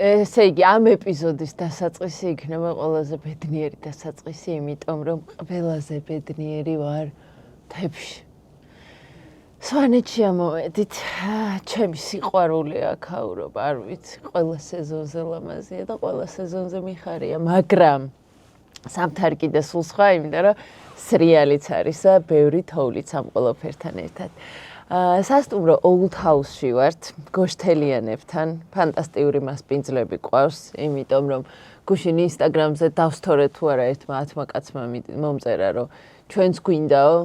ესე იგი, ამ ეპიზოდის დასაწყისი იქნება ყველაზე ბედნიერი დასაწყისი, იმიტომ რომ ყველაზე ბედნიერი ვარ თებში. სვანეთში ამოვედით, ჩემი სიყვარული აქაურობა, არ ვიცი, ყველა სეზონზე ლამაზია და ყველა სეზონზე მიხარია, მაგრამ სამთარ კიდე სულ სხვა, იმიტომ რომ სრიალიც არის და ბევრი თოვლიც ამ ყველაფერთან ერთად. სასტუმრო Old House-ში ვართ, გოშთელიანებთან, ფანტასტიკური მასპინძლები ყავს, იმიტომ რომ გუშინ Instagram-ზე დავსთორე თუ არა ერთმა 10 კაცმა მომწერა, რომ ჩვენც გვინდაო,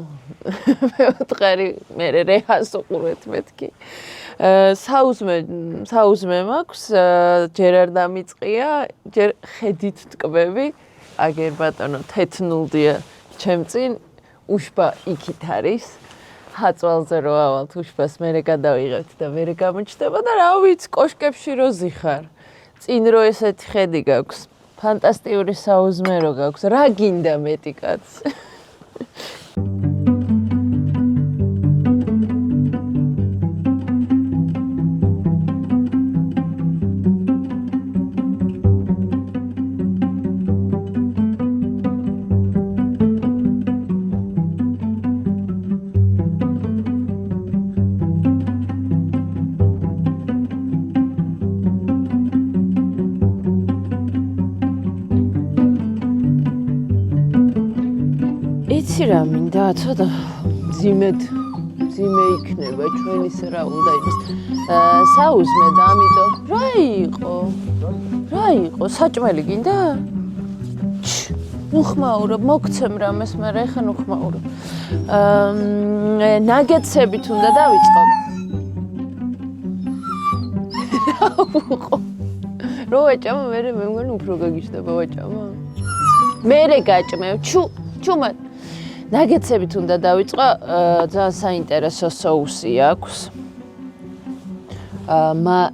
მეოთხარი მე რეჰას უყურეთ მეთქი. საუზმე მაქვს, ჯერ არ დამიწყია, ჯერ ხედით ტკბები, აგერ ბატონო თეთნულდია ჩემ წინ, უშბა იქით არის. ხაწვალზე რო ავალთ უშბას მერე გადავიღებთ და მერე გამოჩნდება და რა ვიცი, კოშკებში რო ზიხარ. წინ რო ესეთი ხედი გაქვს, ფანტასტიკური საუზმე რო გაქვს, რა გინდა მეტი კაც? რა მინდა ცოტა მძიმე იქნება ჩვენის რა უნდა იმის საუზმე და ამიტომ რა იყო საჭმელი გინდა? ნუხმაურობ მოგცემ რამეს მაგრამ ეხა ნუხმაურობ ნაგეტსებით უნდა დავიწყო რო ვაჭამო მე მგონი უფრო გაგიჩნდება ვაჭამო მე გაჭმევ ჩუმად ნაგეტსებით უნდა დავიწყო, ძალიან საინტერესო соуსი აქვს.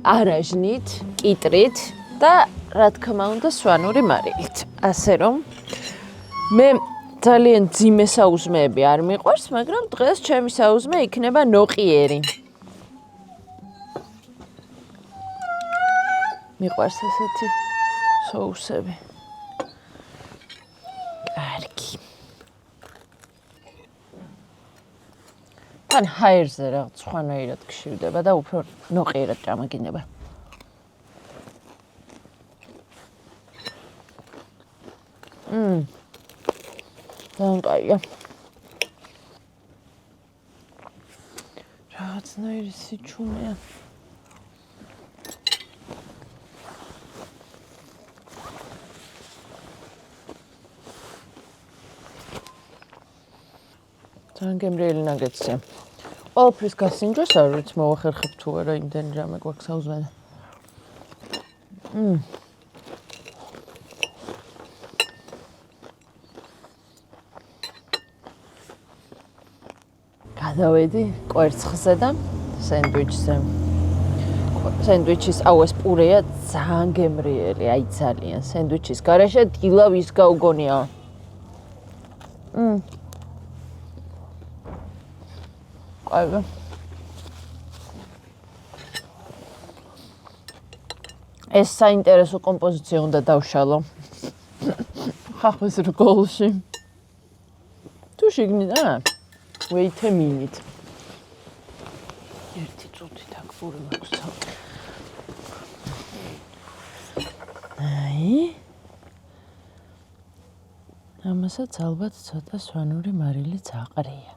არაჟნით, კიტრით და რა თქმა უნდა სვანური მარილით. ასე რომ მე ძალიან ძიმე საუზმეები არ მიყვარს, მაგრამ დღეს ჩემი საუზმე იქნება ნოყიერი. მიყვარს ესეთი соуსები. კარგი. თან ჰაერზე რაღაც სხვანაირად გშივდება და უფრო ნოყიერად ჭამაგინება. ძალიან კაია. რაღაცნაირი სიჩუმეა. ძალიან გემრიელი ნაგეტსია. ყველაფრის გასინჯოს არ ვიცი მოვახერხებ თუ არა იმდენი რამე გვაქვს საუზმე. გადავედი კვერცხზე და სენდვიჩზე. სენდვიჩის აუეს პურეა ძალიან გემრიელი, აი ძალიან. სენდვიჩის გარეშე დილა ვის გაუგონია. აიგო. ეს საინტერესო კომპოზიცია უნდა დავშალო. ხახვის რგოლში. თუ შეგნიდა? Wait a minute. ერთი წუთი დაგფური მაქვს. აი. ამასაც ალბათ ცოტა სვანური მარილიც აყრია.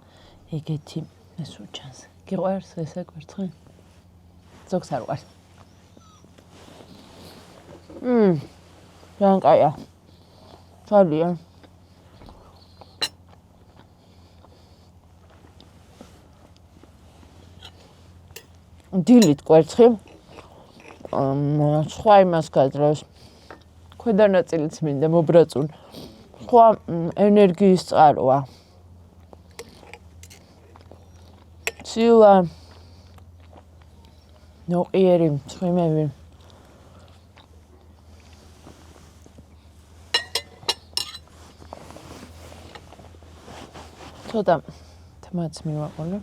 ეგეთი ეს უჩანს. გიყვარს ესე კვერცხი? ზოგს არ უყვარს. ძალიან კაია. ძალიან. დილით კვერცხი. სხვა იმას გაძრავს. ქვედა ნაწილიც მინდა მობრაწუნ. სხვა ენერგიის წყაროა. ცილა ნოყიერი მცვიმები ცოტა თმაც მივაყოლე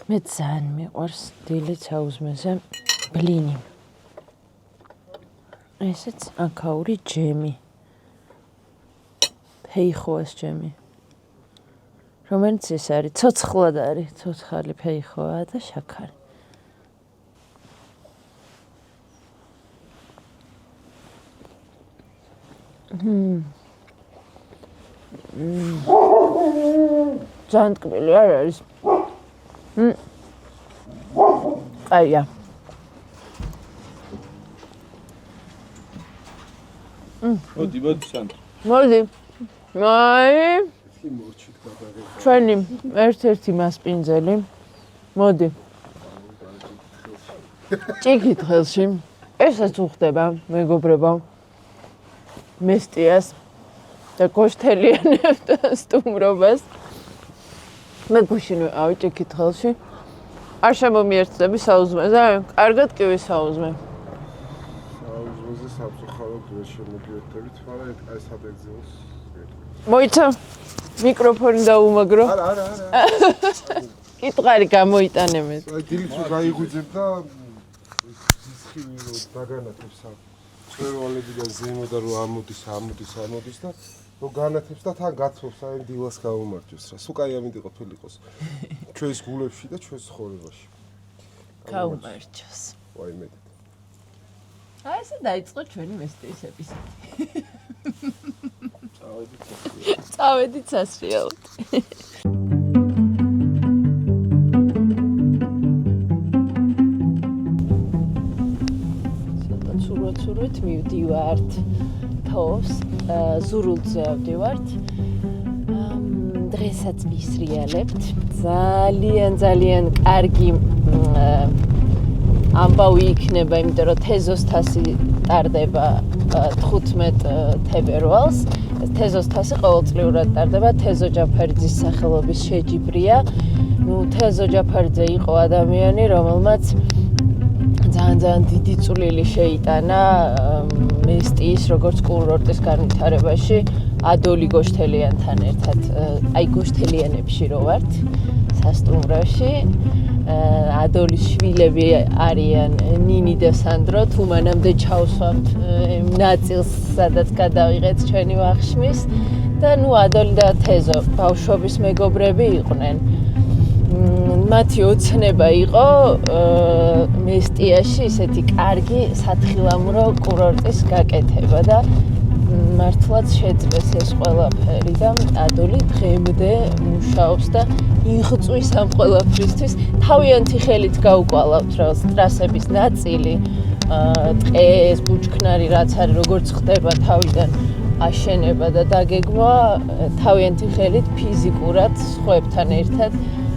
მე ძალიან მიყვარს დილით საუზმეზე ბლინი. ესეც აკაური ჯემი. ფეიხოას ჯემი. რომელიც ეს არის, ცოცხლად არის, ცოცხალი ფეიხოა და შაქარი. ძალიან ტკბილი არ არის. აია. მოდი სანდრო. მოდი. ჩვენი ერთ-ერთი მასპინძელი. მოდი. ჭიქით ხელში. ესაც უხდება, მეგობრებო. მესტიას და გოშთელიანებთ სტუმრობას. მე გუშინ ვიყავი ჭიქით ხელში. არ შემომიერთდები საუზმეზე? კარგად კი ვისაუზმე. საუზმეზე სამწუხაროდ ვერ შემოგიერთდებით, მაგრამ ეს ადექციონს მოიცა მიკროფონი დაუმაგრო. არა. კითხარი გამოიტანე. აი დილით რო გაიღვიძებ და სისხლი რო დაგანათებს წვერვალებიდან ზემო და რო ამოდის და რო განათებს და თან გაცხოვს აი დილას გაუმარჯოს რა. სულ კაი ამინდი ყოფილიყოს ჩვენს გულებში და ჩვენს ცხოვრებაში. გაუმარჯოს. ვაიმე. აი ესე დაიწყო ჩვენი მესტიის ეპიზოდი. წავედით სასრიალოდ. ცურვით მივდივართ თოვს, ზურულზე ავდივართ. დღესაც მისრიალებთ. ძალიან კარგი ამბავი იქნება, იმიტომ რომ თეზოს თასი ტარდება 15 თებერვალს. თეზოს თასი ყოველწლიურად ტარდება. თეზო ჯაფარიძის სახელობის შეჯიბრია. თეზო ჯაფარიძე იყო ადამიანი, რომელმაც ძალიან დიდი წვლილი შეიტანა მესტიის როგორც კურორტის განვითარებაში ადოლი გოშთელიანთან ერთად. აი გოშთელიანებში რო ვართ სასტუმროში. ადოლის შვილები არიან ნინი და სანდრო. თუ მანამდე ჩავსვამთ ნაწილს, სადაც გადავიღეთ ჩვენი ვახშმის და ადოლი და თეზო ბავშვობის მეგობრები იყვნენ. მათი ოცნება იყო მესტიაში ისეთი კარგი სათხილამურო კურორტის გაკეთება და მართლაც შეძლეს ეს ყველაფერი და ადოლი დღემდე მუშაობს და იღწვის ამ ყველაფრისთვის. თავიანთი ხელით გაუკვალავთ რაღაც ტრასების ნაწილი, ტყეს, ბუჩქნარი რაც არის, როგორც ხდება თავიდან აშენება და დაგეგმვა, თავიანთი ხელით ფიზიკურად სხვებთან ერთად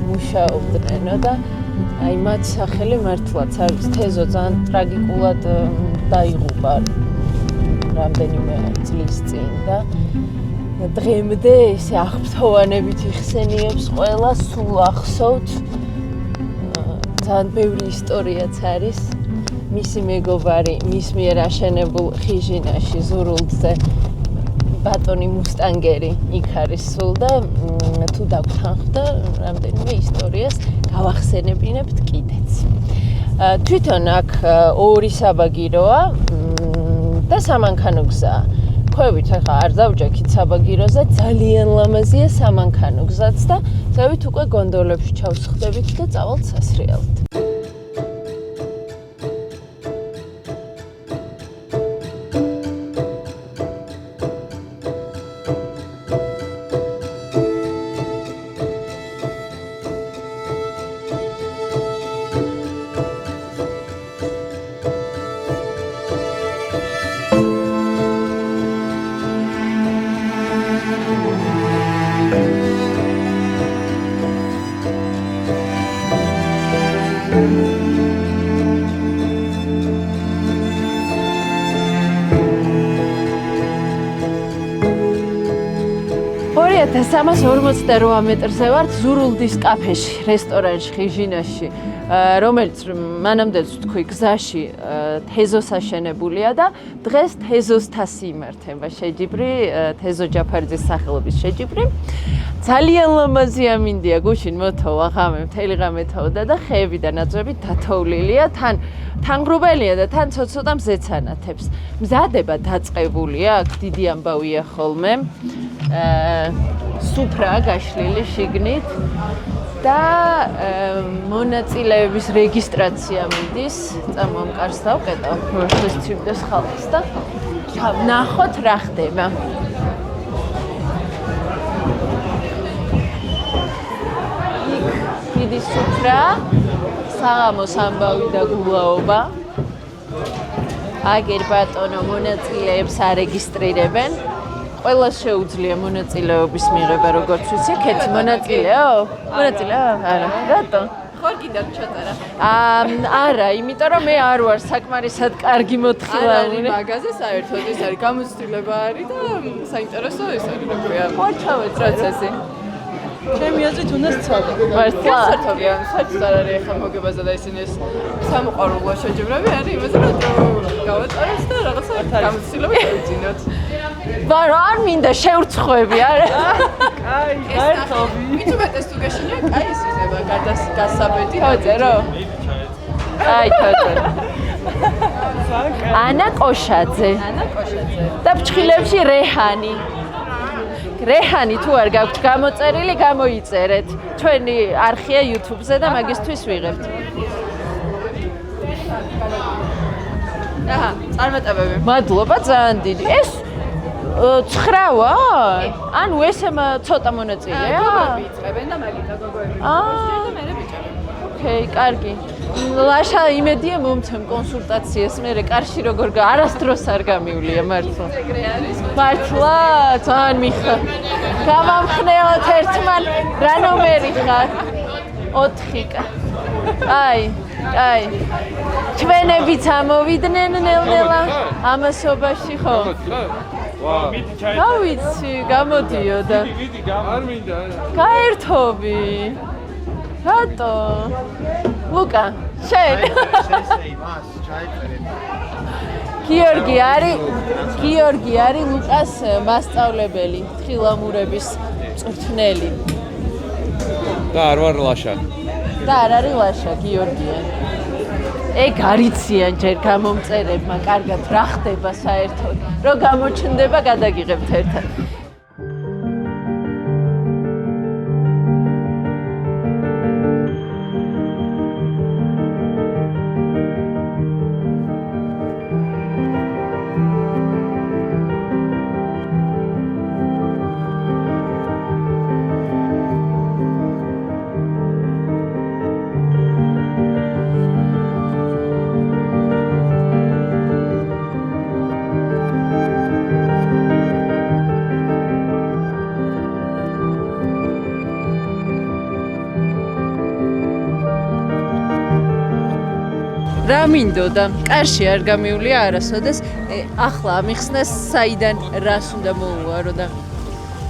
მუშაობდნენო და აი მათ სახელი მართლაც არის თეზო ძალიან ტრაგიკულად დაიღუპა რამდენიმე წლის წინ და დღემდე ესე აღფრთოვანებით იხსენიებს ყველა, სულ ახსოვთ. ძალიან ბევრი ისტორიაც არის. მისი მეგობარი მის მიერ აშენებულ ხიჟინაში ზურულდზე ბატონი მუსტანგერი იქ არის სულ და თუ დაგთანხმდა რამდენიმე ისტორიას გავახსენებინებთ კიდეც. თვითონ აქ ორი საბაგიროა და სამანქანო გზაა. ხვევით ახლა არ დავჯექით საბაგიროზე, ძალიან ლამაზია სამანქანო გზაც და ზევით უკვე გონდოლებში ჩავსხდებით და წავალთ სასრიალოდ. და 348 მეტრზე ვართ ზურულდის კაფეში, რესტორანში, ხიჟინაში, რომელიც მანამდეც თქვი გზაში თეზოს აშენებულია და დღეს თეზოს თასი იმართება შეჯიბრი, თეზო ჯაფარიძის სახელობის შეჯიბრი. ძალიან ლამაზი ამინდია გუშინ მოთოვა ღამე მთელი ღამე თოვდა და ხეები და ნაწები დათოვლილია თან გრუბელია და თან ცოტა მზეც ანათებს მზადება დაწყებულია აქ დიდი ამბავია ხოლმე სუფრა გაშლილი შიგნით და მონაწილეების რეგისტრაცია მიდის წამომკარს დავკეტავ პროცესს ცივდეს ხალხს და ნახოთ რა ხდება დიდი სუფრა, საღამოს ამბავი და გულაობა. აგერ ბატონო მონაწილეებს არეგისტრირებენ. ყველას შეუძლია მონაწილეობის მიღება, როგორც ვიცი, ქეთი მონაწილეო? მონაწილეო? არა. რატო? ხარ კიდევ ჩატარა. არა, იმიტომ რომ მე არ ვარ საკმარისად კარგი მოთხილაური. მაგაზე საერთოდ ეს არის გამოცდილება არის და საინტერესო ეს არის რა ქვია. ხოჩავე პროცესი. ჩემი აზრით უნდა სწავლო. მართლა? საერთოდია, საერთოდ არ არის ახლა მოგებაზე და ისინი ეს სამოყვარულო შეჯიბრები არის იმაზე რომ გავაწეროს და რაღაცა გამოცდილება შევძინოთ. ბარო არ მინდა შევრცხვები, არა? კაი, ერთობი. მithumetes თუ გეშინია, კაი ის იზება გასაბედი. ხოწერო? აი, ხოწერო. ანა კოშაძე. და ფრჩხილებში რეჰანი. რეჰანი თუ არ გაქვთ გამოწერილი, გამოიწერეთ. ჩვენი არხია YouTube-ზე და მაგისთვის ვიღებთ. აჰა, წარმატებები. მადლობა ძალიან დიდი. ეს 9-ვა? ანუ ეს ცოტა მონაწილეა? გოგოები იწყებენ და მაგითა გოგოები. და მე ბიჭები. ოკეი, კარგი. ლაშა იმედია მომცემ კონსულტაციას, მე კარში როგორ არასდროს არ გამივლია მართლა. ეგრე არის. მართლა, ძალიან მიხა. გამამხნევათ ერთმან რა ნომერი ხარ? 4. აი. ჩვენებიც ამოვიდნენ ნელ-ნელა ამასობაში ხო? ვა, მიდი ჩაი. რა ვიცი, გამოდიოდა. მიდი, არ მინდა. გაერთობი. რატო? ლუკა, შენ. გიორგი არის ლუკას მასწავლებელი, თხილამურების მწვრთნელი. და არ ვარ ლაშა. და არ არის ლაშა, გიორგია. ეგ არიციან ჯერ გამომწერებმა, კარგად რა ხდება საერთოდ. რო გამოჩნდება, გადაგიღებთ ერთად. რა მინდოდა? კარში არ გამივლია არასოდეს. ახლა მიხსნას საიდან რას უნდა მოუვარო და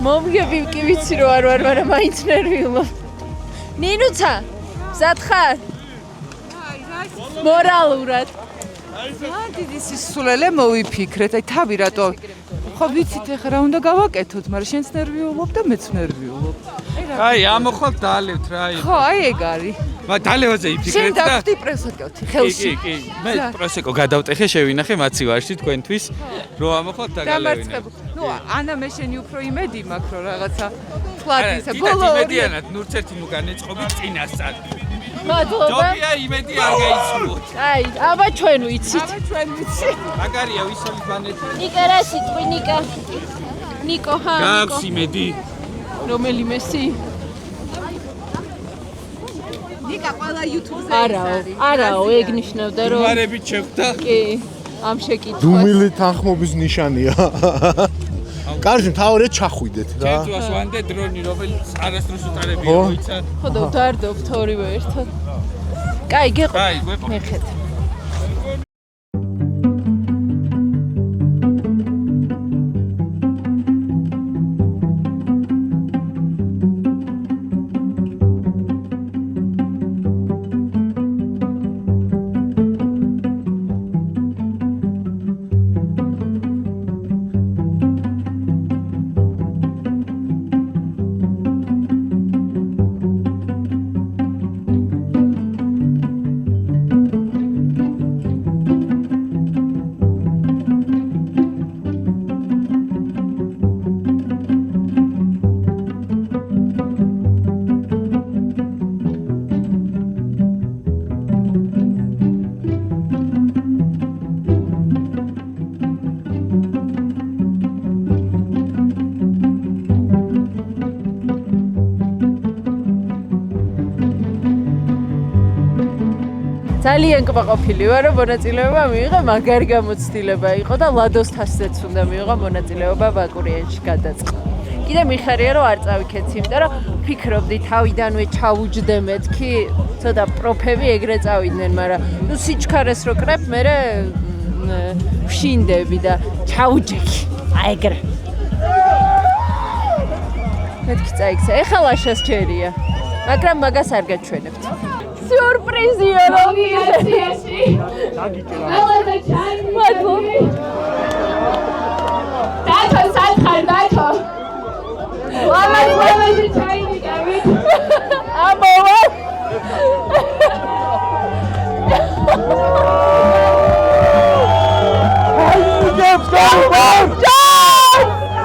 მომგები კი ვიცი რომ არ ვარ, მაგრამ მაინც ნერვიულობ. ნინუცა, მზად ხარ? მორალურად. ძალიან დიდი სისულელე მოვიფიქრეთ. აი თავი რატო? ხო ვიცით ახლა რა უნდა გავაკეთოთ, მაგრამ შენც ნერვიულობ და მეც ნერვიულობ. აი, ამოხვალ დაალევთ რა აი. ხო, აი ეგ არის. მაგრამ დალევაზე შენ იფიქრეთ და დაგვდი პრესაკევთი ხელში. კი. მე პროსეკო გადავტეხე, შევინახე მაცივარში თქვენთვის, რომ ამოხვალ და გალევინე. ნუ ანა მე შენი უფრო იმედი მაქვს რომ რაღაცა ფლატისა ბოლო იმედიანად ნურცერთი ნუ განეწყობი წინასწარ. მადლობა. ჯობია იმედი არ გაიცნოთ. აი, აბა ჩვენ ვიცით. აბა ჩვენ ვიცი. მაგარია ვისოლის ბანეთი. ნიკა რა სიტყვი ნიკა? ნიკო ჰა. გაქვს იმედი. რომელი მესი? ნიკა ყველა YouTube-ზე არაო, ეგ ნიშნავდა რომ მარებით შეხვდა. კი, ამ შეკითხვას. დუმილი თანხმობის ნიშანია. კარგი, მთავარია ჩახვიდეთ რა. ჯერჯერობით ვანდე დრონი, რომელიც არასდროს უტარებია, მოიცა. ხო და ვდარდობთ ორივე ერთად. კაი, გეყო. კაი, გვეყო. მეხეთ. ძალიან კმაყოფილი ვარ, რომ მონაწილეობა მიიღე, მაგარი გამოცდილება იყო და ლადოს თასზეც უნდა მიიღო მონაწილეობა ბაკურიანში გადაწყდა. კიდე მიხარია რომ არ წავიქეცი, იმიტომ რომ ფიქრობდი თავიდანვე ჩავუჯდე მეთქი, ცოტა პროფები ეგრე წავიდნენ, მაგრამ ნუ სიჩქარეს რო კრებ, მე ვშინდები და ჩავუჯექი. აი ეგრე. მეთქი წაიქცა. ეხლა ლაშას ჯერია. მაგრამ მაგას არ გაჩვენებთ. სიურპრიზია რომ ნოვიაციაში. ყველაზე ჩაი. მადლობა. დათო სათხარ დათო. ყველაზე ჩაინიკავი. ამოვა.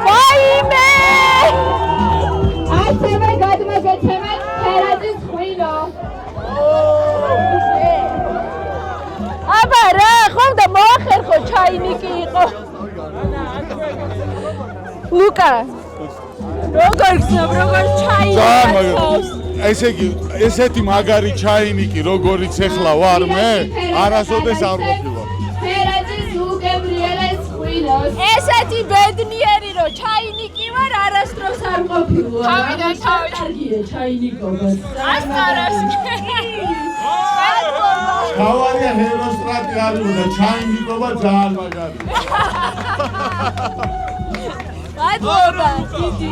ვაიმე! ასევე გადმოგეცემა თერაძის ხვინო. აბა რა, ხომ და მოახერხო ჩაინიკი იყო. ლუკა როგორ გზნობ, როგორ ჩაინიკავს? ესე იგი, ესეთი მაგარი ჩაინიკი, როგორიც ეხლა ვარ მე, არასოდეს არ ყოფილა. თერაძის უგებრიელეს ხვინოს. ესეთი ბედნიერი რომ ჩაინიკი ვარ, არასდროს არ ყოფილა. თავიდან კარგია ჩაინიკობა. ასარას. თავარია ჰეროსტრატი არის და ჩაინიკობა ძალიან მაგარი. მადლობა, დიდი.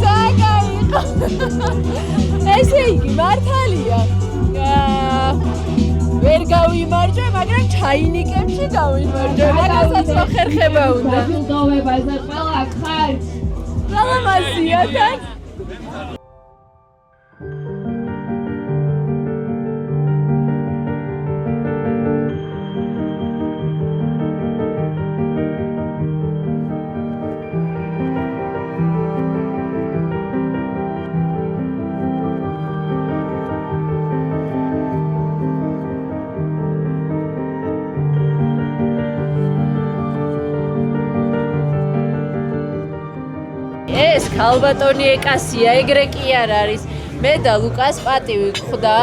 ზაგაიყო. ესე იგი, მართალია. ვერ გავიმარჯვე, მაგრამ ჩაინიკებში გავიმარჯვე. მაგასაც მოხერხება უნდა. გულდოვებაზე ყველა ხარ. სალამაზია თან. ეს ქალბატონი ეკასია, ეგრე კი არ არის. მე და ლუკას პატივი გხვდა.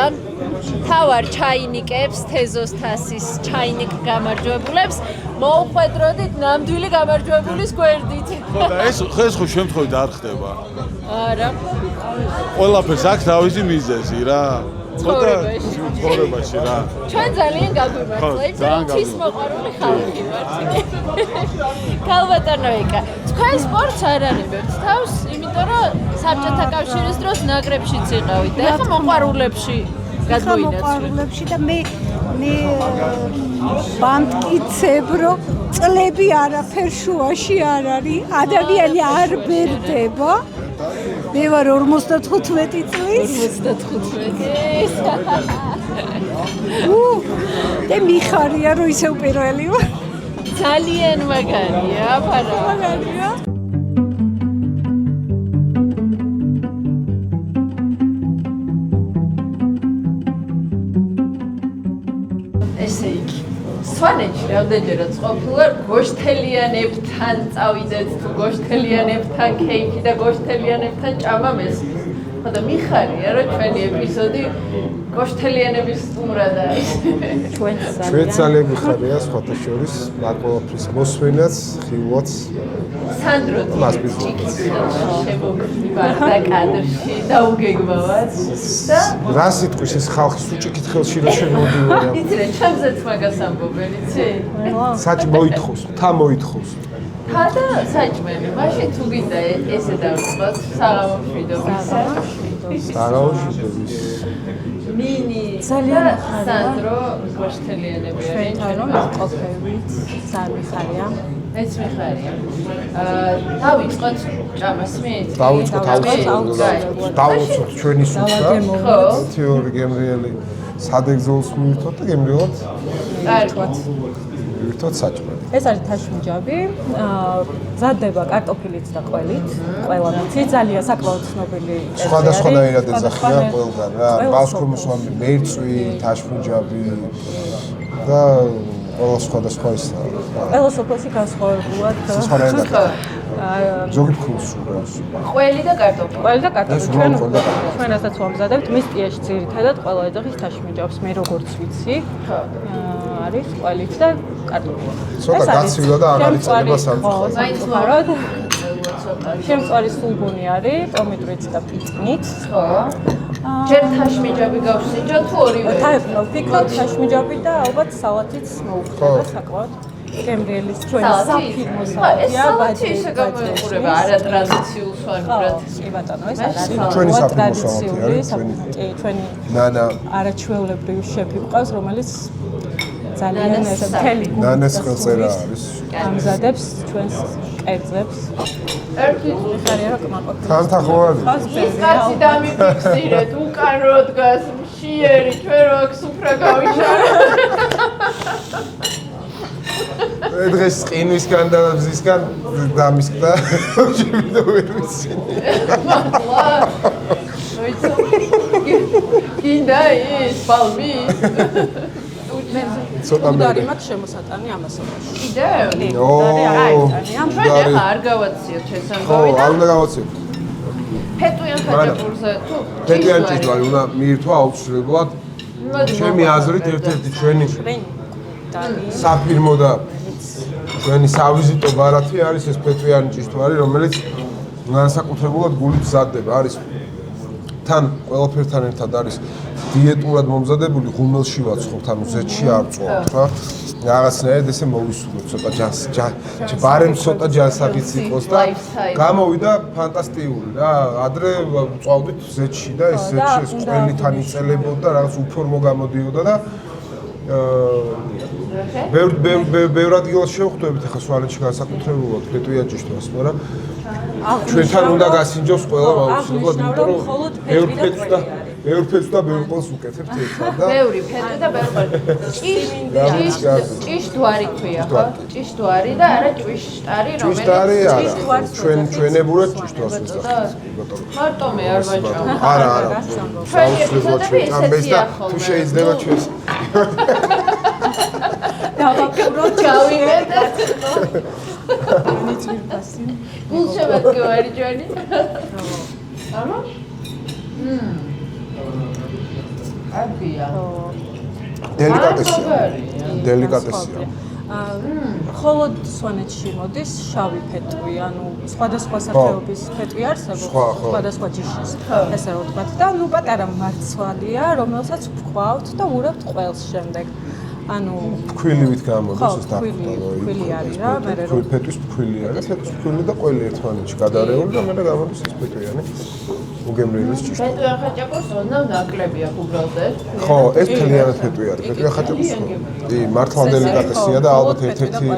თავარ ჩაინიკებს, თეზოს თასის ჩაინიკ გამარჯვებულებს მოუხვედროდით ნამდვილი გამარჯვებულის გვერდით. ხო და ეს ხო შემთხვევით არ ხდება. არა. ყველაფერს აქვს თავისი მიზეზი რა. ცხოვრებაში რა. ჩვენ ძალიან გაგვიმართლა, იმიტომ თვის მოყვარული ხალხი ვართ. ქალბატონო ეკა, თქვენ სპორტს არ აღებებთ თავს, იმიტომ რომ საბჭოთა კავშირის დროს ნაკრებშიც იყავით და ახლა მოყვარულებში გადმოინაცვლეთ. მოყვარულებში და მე ბამტკიცებ, რომ წლები არაფერ შუაში არ არის, ადამიანი არ ბერდება. მე ვარ 55 წლის. 55. და მიხარია რომ ისევ პირველი ვარ. ძალიან მაგარია, აბარა. მაგარია. ესე იგი, სვანეთში რამდენჯერაც ყოფილა გოშთელიანებთან წავიდეთ თუ გოშთელიანებთან ქეიქი და გოშთელიანებთან ჭამა მესმის. ხო და მიხარია რომ ჩვენი ეპიზოდი გოშთელიანების სტუმრად არის. ჩვენ ძალიან მიხარია სხვათა შორის მაგ ყველაფრის მოსვენაც, ხილვაც. სანდრო ჭიქის შემოგვიდი და კადრში დაუგეგმავად და რა სიტყვის ეს ხალხი სუჭიქით ხელში რა შემოდივარა. იცი რა, ჩემზეც მაგას ამბობენ, იცი? საჭი მოითხოვს, თა მოითხოვს. თა და საჭმელი, მაშინ თუ გინდა ესე დავიწყოთ საღამომშვიდობისა. საღამომშვიდობის. მინი ძალიან და მიხარია. სანდრო გოშთელიანები არიან რომ ყოფებით, ძალიან მიხარია. ეს მიხარია. დავიწყოთ ჭამასმით? დავიწყოთ დავუწყოთ ჩვენი სულა. ხო. თეორი გემრიელი სადეგზოლს მივირთოთ და გემრიელად კარგად. მივირთოთ საჭმელი. ეს არის თაშმიჯაბი, მზადდება კარტოფილით და ყველით, ყველამიცი, ძალიან საკმაოდ ცნობილი წესი არის. სხვადასხვანაირად ეძახიან ყველგან რა, ბავშვობისამი მერწვი, თაშმიჯაბი და ყველა სხვადასხვა ისაა. ყველა სოფელში განსხვავებულად. სხვადასხვა ზოგი ფულს უყურებს. ყველი და კარტოფილი. ყველი და კარტოფილი. ეს ჩვენ ყველი და კარტოფილი. ჩვენ რასაც ვამზადებთ, მის ტიაში ძირითადად ყველა ეძახის თაში მიჯობს. მე როგორც ვიცი, არის ყველით და კარტოფილი. ცოტა გაცივდა და აღარ იწერება სამწუხაროდ. სამწუხაროდ. შემწვარი სულგუნი არის, პომიდრით და პიტნით. ხო. ჯერ თაშმიჯაბი გავსინჯა თუ ორივე? ვფიქრობ თაშმიჯაბი და ალბათ სალათიც მოუხდება საკმაოდ. გემრიელის ჩვენი საფირმო სალათია, სალათი ისე გამოიყურება არატრადიციულ სვანურად. კი ბატონო, ეს არის ჩვენი საფირმო ტრადიციული, სალათი არის, ჩვენი ნანა არაჩვეულებრივი შეფი ყავს, რომელიც ძალიან ეს მთელი ნანას ხელწერა არის. ამზადებს ჩვენს კერძებს. ერთი ხარია რა კმაყოფილი. თანთახოვარი. კაცი დამიფიქსირეთ, უკან რო დგას მშიერი, ჩვენ რო აქ სუფრა გავიშალეთ. დღეს ყინვისგან და მზისგან დამისკდა. შევიდა ვერ ვიცი. კიდე ის პალმი. ცოტა მუდარი მაქვს შემოსატანი ამასობაში. კიდე? მუდარი არ აიტანია. ჩვენ ახლა არ გავაციოთ ხო, შესამბავი და არ უნდა გავაცეთ. ფეტვიან ხაჭაპურზე თუ ფეტვიან ჭიჭვარი უნდა მიირთვა აუცილებლად. ჩემი აზრით ერთ-ერთი ჩვენი საფირმო და ჩვენი სავიზიტო ბარათი არის ეს ფეტვიანი ჭიჭვარი, რომელიც განსაკუთრებულად გულით მზადდება. არის თან ყველაფერთან ერთად არის დიეტურად მომზადებული, ღუმელში ვაცხობთ, ანუ ზეთში არ წვავთ, რა. რაღაცნაირად ესე მოვისურვოთ, ცოტა ბარემ ცოტა ჯანსაღიც იყოს და გამოვიდა ფანტასტიკური რა. ადრე წვავდით ზეთში და ეს ზეთში ეს ყველიდან იწელებოდა, რაღაც უფორმო გამოდიოდა და ბევრ ადგილას შევხვდებით ახლა სვანეთში განსაკუთრებულად ფეტვიან ჭიშტვას, მაგრამ ჩვენთან უნდა გასინჯოს ყველა აუცილებლად, იმიტომ რომ ბევრ ფეტვს და ბევრ ყველს უკეთებთ ერთად და ბევრი ფეტვი და ბევრი ჭიშტვარი ქვია, ხო? ჭიშტვარი და არა ჭვიშტარი, რომელიც ჭიშტარი არა, ჩვენებურად ჭიშტვას ვეძახით. მარტო მე არ ვაჭამ. არა, საუბრობთ ამბეს და თუ შეიძლება ჩვენს დავაკუროთ გავიგეთ. გულშემატკივარი ჩვენი. ამა? აბია. დელიკატესია. ხოლოდ სვანეთში მოდის შავი ფეტვი, ანუ სხვადასხვა სახეობის ფეტვი არსებობს, სხვადასხვა ჯიშის, ესე რომ ვთქვათ და ნუ პატარა მარცვალია, რომელსაც ვქვავთ და ურავთ ყველს შემდეგ. ანუ ფქვილივით გამოდის ეს ფქვილი არის რა, მე რომ ფეტვის ფქვილი არის, ფეტვის ფქვილი და ყველი ერთმანეთში გადარეული და მე გამოდის ეს ფეტვიანი. უგემრიელის ჭიშტვა. ფეტვიან ხაჭაპურს უნდა ნაკლები აქვს უბრალოდ ეს. ხო, ეს თლიანად ფეტვი არის. ფეტვიან ხაჭაპურს. კი, მართლა დელიკატესია და ალბათ ერთ-ერთი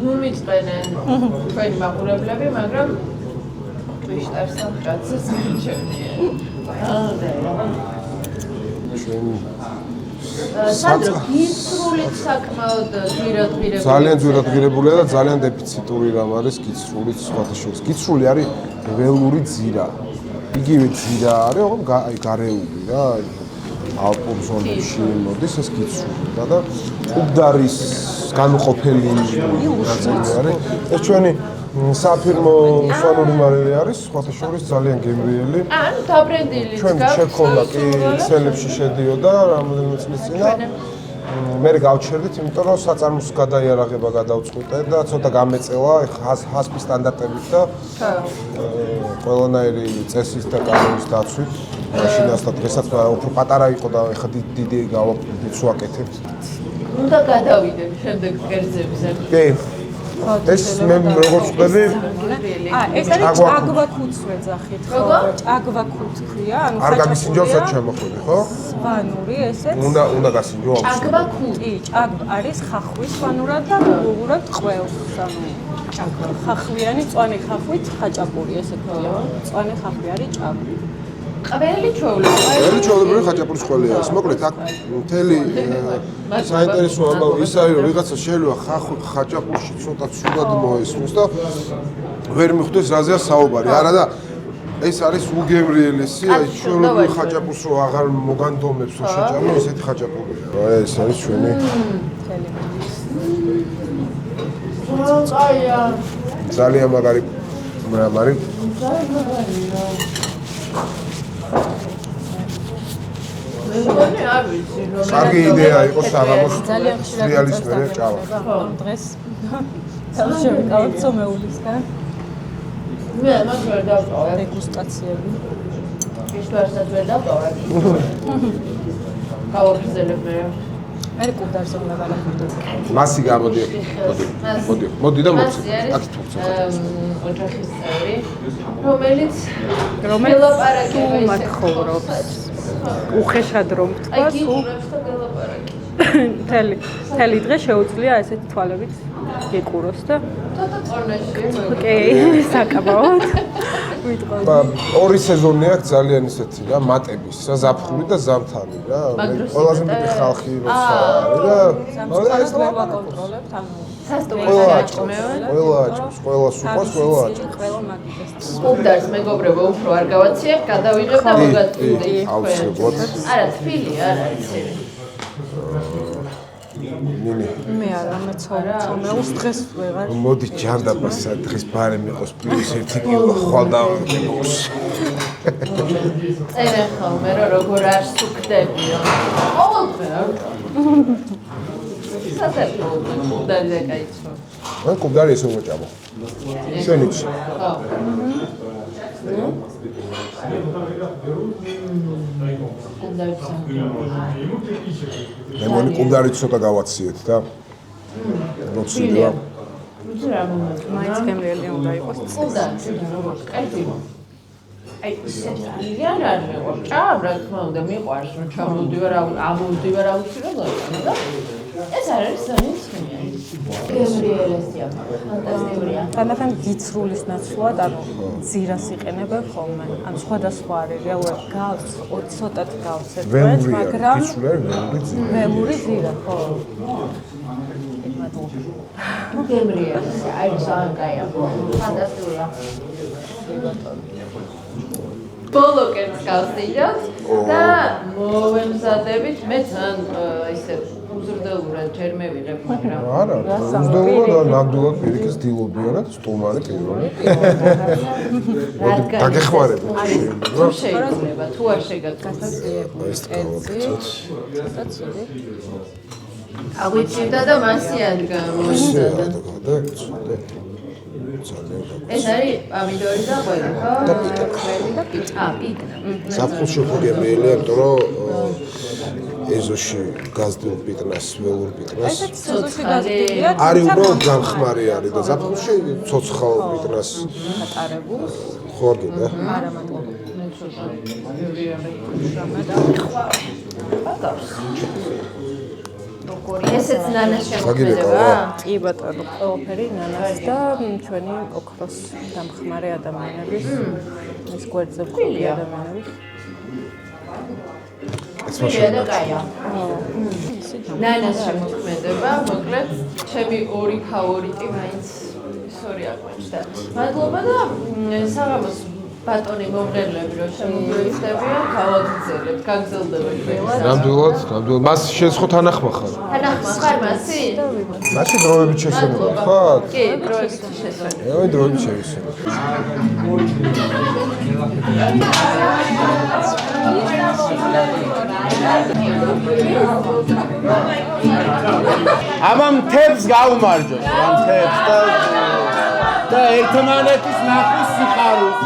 ნუ მიწყენენ თქვენი მაყურებლები, მაგრამ ჭიშტარს ამ კაცს მიჩვენია. ჩვენი სანდრო, გიცრულით საკმაოდ ძვირადღირებული. ძალიან ძვირადღირებულია და ძალიან დეფიციტური რამ არის გიცრულით სხვათა შორის. გიცრული არის ველური ძირა. იგივე ძირა არის, ოღონდ აი გარეული რა, ალპურ ზონებში მოდის ეს გიცრული და უბდარის განუყოფელი ნაწილი არის. ეს ჩვენი საფირმო სვანური მარილი არის, სხვათა შორის ძალიან გემრიელი. ანუ დაბრენდილი ჩვენ შექონდა კი ქსელებში შედიოდა რამდენიმე წლის წინა. მე გავჩერდით, იმიტომ რომ საწარმოს გადაიარაღება გადავწყვიტე და ცოტა გამეწევა ჰასპის სტანდარტებით და ყველანაირი წესის და კანონის დაცვით. მაშინაც და დღესაც უფრო პატარა იყო და ეხლა დიდი გავაკეთებთ. უნდა გადავიდეთ შემდეგ კერძებზე. კი. ეს მე როგორც ვთქვი, ეს არის ჭაგვაქუც ვეძახით, ხო? ჭაგვაქუც ქვია, ანუ არ გაგისინჯოს ეს შემოხვიდე, ხო? სვანური ესეც. უნდა გასინჯო აქვს. ჭაგვაქუც. კი, ჭაგვა არის ხახვის სვანურად და უღურებთ ყველს, ანუ ჭაგვა. ხახვიანი წვანი ხახვით ხაჭაპური ესე ქვია. წვანი ხახვი არის ჭაგვი. ყველი ჩვეულებრივი. ყველი ჩვეულებრივი ხაჭაპურის ყველი არის. მოკლედ აქ მთელი საინტერესო ამბავი ის არის, რომ ვიღაცა შეიძლება ხაჭაპურში ცოტა ცუდად მოესმის და ვერ მიხვდეს რაზეა საუბარი. არა და ეს არის უგემრიელესი, აი ჩვეულებრივი ხაჭაპურს რო აღარ მოგანდომებს რო შეჭამო, ესეთი ხაჭაპურია. ეს არის ჩვენი აია. ძალიან მაგარი მრამარი. კარგი იდეა იყო საღამოს სრიალის მერე ჭალა. დღეს შევიკავებ ცომეულისგან. მე მას ვერ დავწოვე. დეგუსტაციები. ის ვერსაც ვერ დავწოვე. გავაგრძელებ მე. მე კუდარზე უნდა გავაკეთო. მასი გამოდი. მოდი და მოცი. აქ თუქცე. ოჯახის წევრი, რომელიც მათ ხოვრობს. უხეშად რომ თქვა, მთელი დღე შეუძლია ესეთი თვალებით გიყუროს და ოკეი, საკმაოდ. ორი სეზონი აქვს ძალიან ისეთი რა, მატების, რა ზაფხული და ზამთარი რა. ყველაზე მეტი ხალხი როცა არის და ეს ვაკონტროლებთ, ანუ ყველა აჭყობს, ყველა სუპას, ყველა აჭყობს. კუბდარს მეგობრებო უფრო არ გავაციებ, გადავიღებ და მოგაწვდით. აუცილებლად. არა, თბილი არ არის. ნინი. მე არა, მე ცომეულს დღეს ვეღარ. მოდი ჯანდაბას დღეს ბარემ იყოს პლუს 1 კილო ხვალ დავაგებს. წერე ხოლმე რომ როგორ არ სუქდებიო. ყოველდღე არ კუბდარი დაკაიცო. ან კუბდარი ესე მოჭამო. შენიც. მე მგონი კუბდარი ცოტა გავაციეთ და მოცილია. მაინც გემრიელი უნდა იყოს. კუბდარი. კაი. აი, ძალიან არ მეყარ. ჭამ რა თქმა უნდა მიყვარს რომ ჩამოვდივარ, ამოვდივარ აუცილებლად და ეს არის ძალიან გემრიელია. ფანტასტიკურია. თანახან გიცრულის ნაცვლად, ანუ ძირას იყენებენ ხოლმე. ანუ სხვადასხვა არის, რეალურად გავს, ცოტათ გავს ერთმანეთს, მაგრამ ველური ძირა, ხო. გემრიელია, აი ძალიან კაია. ფანტასტიკურია. ბოლოკებს გავსტიჯოთ და მოვემზადებით. მე თან ისე უზრდელურად ჯერ მე ვიღებ, მაგრამ არა, უზრდელურად ნამდვილად პირიქით დილობიანად სტუმარი პირველი. დაგეხმარებით. თუ შეიძლება, თუ არ შეგაკეთოთ. ეს გავაკეთოთ. აღვიჩნდა და მასი ადგა მომზადა. ეს არის პამიდორი და ყვევი, ხო? და პიტა. და პიტა. პიტა. საფხულში უფრო გემრიელია, იმიტომ რომ ეზოში გაზდულ პიტნას, ველურ პიტნას. ეზოში გაზდილია. არის უბრალოდ გამხმარი არის და საფხულში ცოცხალ პიტნას ატარებულს. ხო გიდა? არა მადლობა. მე ცოტა ესეც ნანას შემოქმედება? კი ბატონო, ყველაფერი ნანას და ჩვენი ოქროს დამხმარე ადამიანების ეს გვერდზე მყოფი ადამიანების. ეს კაია. ნანას შემოქმედება, მოკლედ, ჩემი ორი ფავორიტი მაინც ისორი აღმოჩნდა. მადლობა და საღამოს ბატონი მომღერლები რომ შემოგვიერთდებიან, გავაგრძელებთ, გაგრძელდებათ ყველა. ნამდვილად, მას შეცხო თანახმა ხარ. თანახმა ხარ მასი? მასი დროებით შესაძლოა, ხო? კი, დროებით შესაძლოა. აი, დროებით შესაძლოა. აბა მთებს გაუმარჯოს, მთებს და ერთმანეთის ნახვის სიხარულს.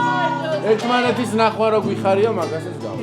ერთმანეთის ნახვა რო გვიხარია, მაგასაც გავ.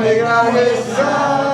me gracias.